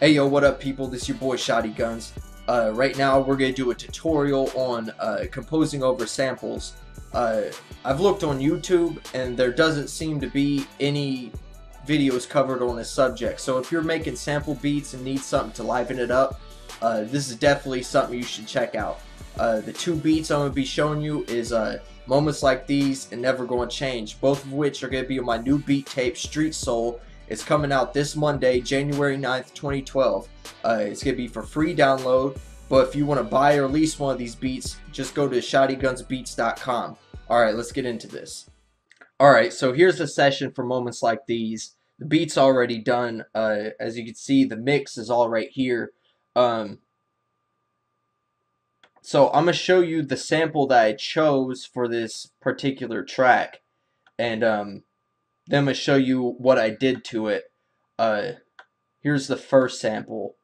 Hey yo, what up people? This is your boy ShottyGunz. Right now we're going to do a tutorial on composing over samples. Uh, I've looked on YouTube and there doesn't seem to be any videos covered on this subject. So if you're making sample beats and need something to liven it up, this is definitely something you should check out. The two beats I'm going to be showing you is Moments Like These and Never Gonna Change, both of which are going to be on my new beat tape, Street Soul. It's coming out this Monday, January 9th, 2012. It's going to be for free download, but if you want to buy or lease one of these beats, just go to ShottyGunzBeats.com. Alright, let's get into this. Alright, so here's the session for Moments Like These. The beat's already done. As you can see, the mix is all right here. So I'm going to show you the sample that I chose for this particular track. And then I'm going to show you what I did to it. Here's the first sample.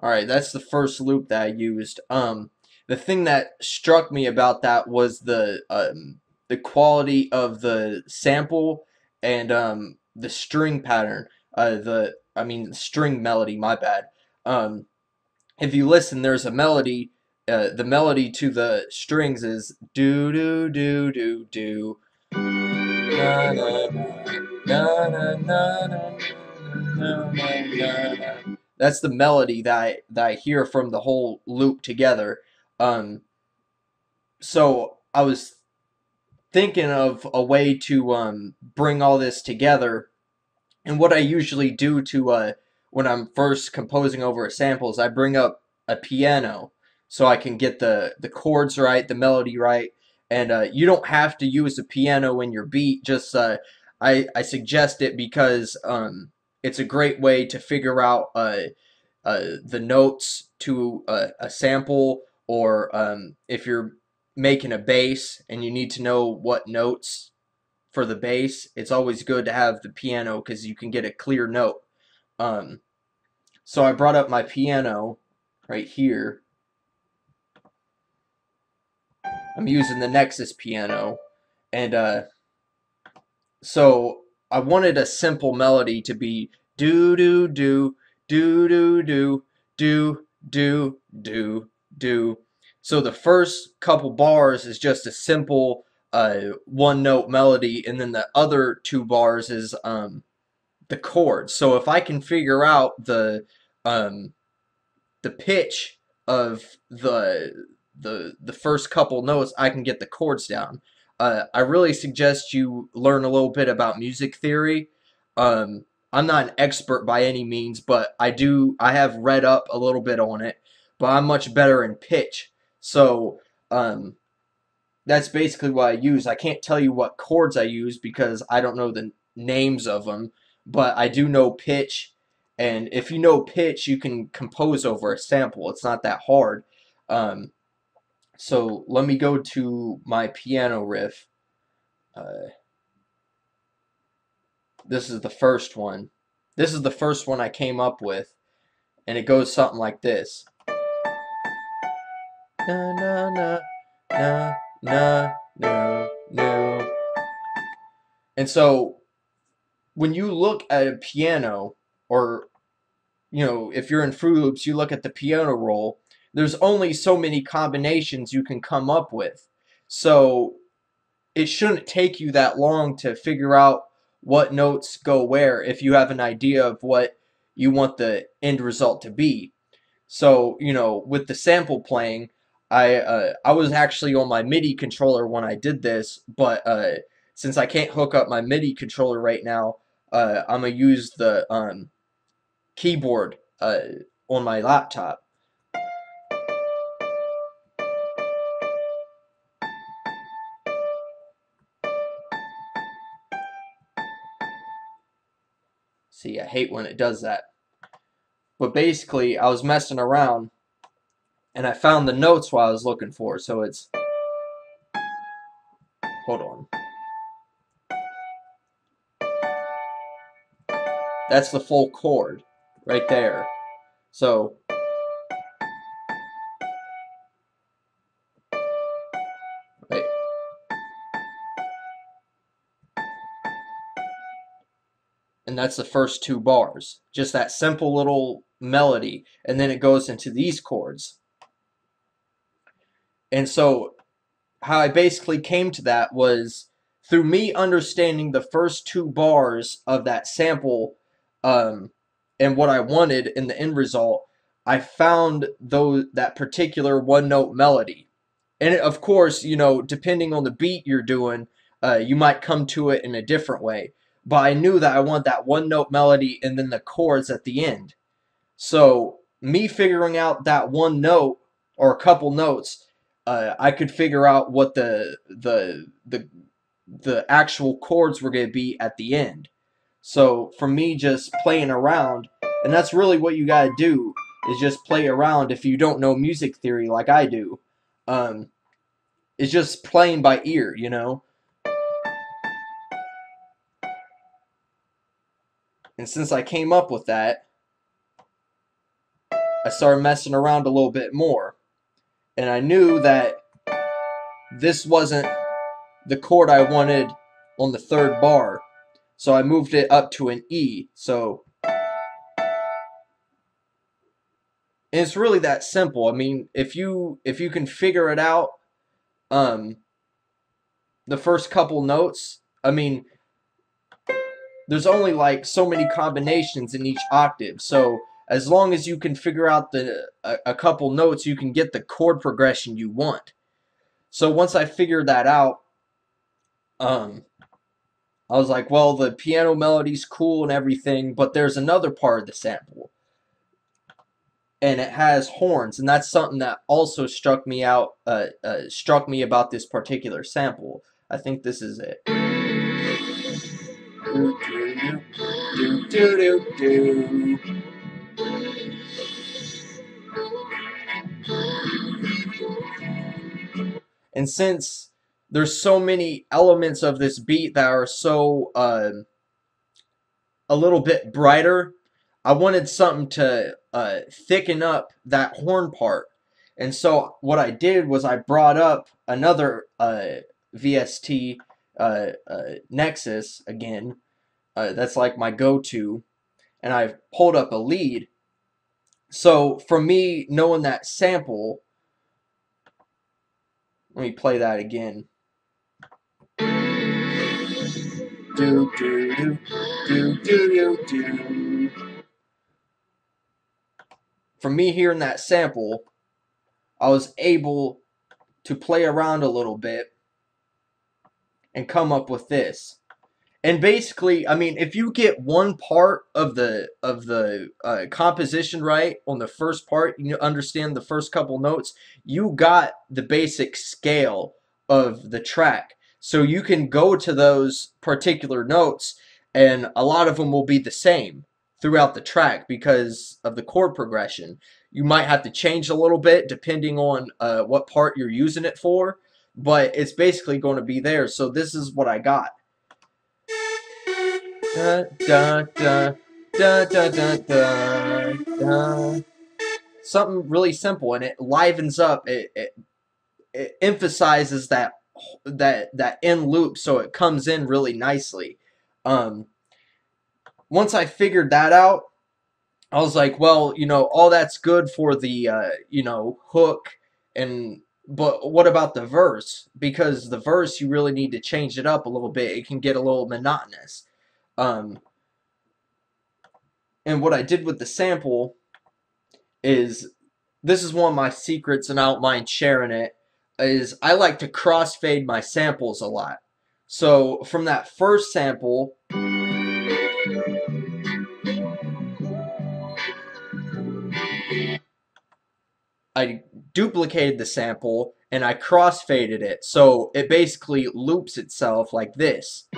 Alright, that's the first loop that I used. The thing that struck me about that was the quality of the sample and the string pattern. String melody, my bad. If you listen, there's a melody. The melody to the strings is do do do do do. Na na na na na na na na na. That's the melody that I hear from the whole loop together. Um, so I was thinking of a way to bring all this together, and what I usually do to when I'm first composing over a sample is I bring up a piano so I can get the chords right, the melody right, and you don't have to use a piano in your beat. Just I suggest it because it's a great way to figure out the notes to a sample, or if you're making a bass and you need to know what notes for the bass, it's always good to have the piano because you can get a clear note. Um, so I brought up my piano right here. I'm using the Nexus piano, and so I wanted a simple melody to be do do do do do do do do do do. So the first couple bars is just a simple one note melody, and then the other two bars is the chords. So if I can figure out um, the pitch of the first couple notes, I can get the chords down. I really suggest you learn a little bit about music theory. I'm not an expert by any means, but I have read up a little bit on it, but I'm much better in pitch. So that's basically what I use. I can't tell you what chords I use because I don't know the names of them, but I do know pitch, and if you know pitch, you can compose over a sample. It's not that hard. Um, so let me go to my piano riff. This is the first one. This is the first one I came up with, and it goes something like this. Na na na na na na na. And so when you look at a piano, or if you're in Fruit Loops, you look at the piano roll, there's only so many combinations you can come up with. So it shouldn't take you that long to figure out what notes go where if you have an idea of what you want the end result to be. So, with the sample playing, I was actually on my MIDI controller when I did this, but since I can't hook up my MIDI controller right now, I'm gonna use the keyboard on my laptop. See, I hate when it does that. But basically, I was messing around, and I found the notes while I was looking for. So it's, hold on. That's the full chord right there. So wait. and that's the first two bars. Just that simple little melody, and then it goes into these chords. And so how I basically came to that was through me understanding the first two bars of that sample, and what I wanted in the end result. I found that particular one note melody. And of course, you know, depending on the beat you're doing, you might come to it in a different way. But I knew that I want that one note melody and then the chords at the end. So me figuring out that one note or a couple notes, I could figure out what the actual chords were going to be at the end. So for me, just playing around, and that's really what you got to do, is just play around. If you don't know music theory like I do, it's just playing by ear, you know. And since I came up with that, I started messing around a little bit more. And I knew that this wasn't the chord I wanted on the third bar. So I moved it up to an E. So and it's really that simple. I mean, if you can figure it out, the first couple notes, I mean, there's only like so many combinations in each octave. So as long as you can figure out a couple notes, you can get the chord progression you want. So once I figured that out, I was like, well, the piano melody's cool and everything, but there's another part of the sample, and it has horns, and that's something that also struck me about this particular sample. I think this is it. And since there's so many elements of this beat that are so a little bit brighter, I wanted something to thicken up that horn part. And so what I did was I brought up another VST Nexus again. That's like my go-to. And I pulled up a lead. So for me, knowing that sample, let me play that again. Do, do, do, do, do, do, do. From me hearing that sample, I was able to play around a little bit and come up with this. And basically, I mean, if you get one part of the composition right on the first part, you understand the first couple notes, you got the basic scale of the track. So you can go to those particular notes, and a lot of them will be the same throughout the track because of the chord progression. You might have to change a little bit depending on what part you're using it for, but it's basically going to be there. So this is what I got. Da, da, da, da, da, da, da, da. Something really simple, and it livens up. It emphasizes that end loop, so it comes in really nicely. Once I figured that out, I was like, well, you know, all that's good for the you know, hook, but what about the verse? Because the verse, you really need to change it up a little bit. It can get a little monotonous. And what I did with the sample is, this is one of my secrets, and I don't mind sharing it, is I like to crossfade my samples a lot. So from that first sample, I duplicated the sample and I crossfaded it. So it basically loops itself like this.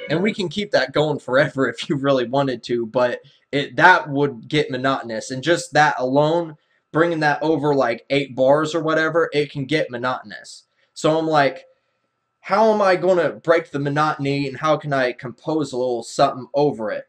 And we can keep that going forever if you really wanted to, but that would get monotonous. And just that alone, bringing that over like 8 bars or whatever, it can get monotonous. So I'm like, how am I going to break the monotony, and how can I compose a little something over it?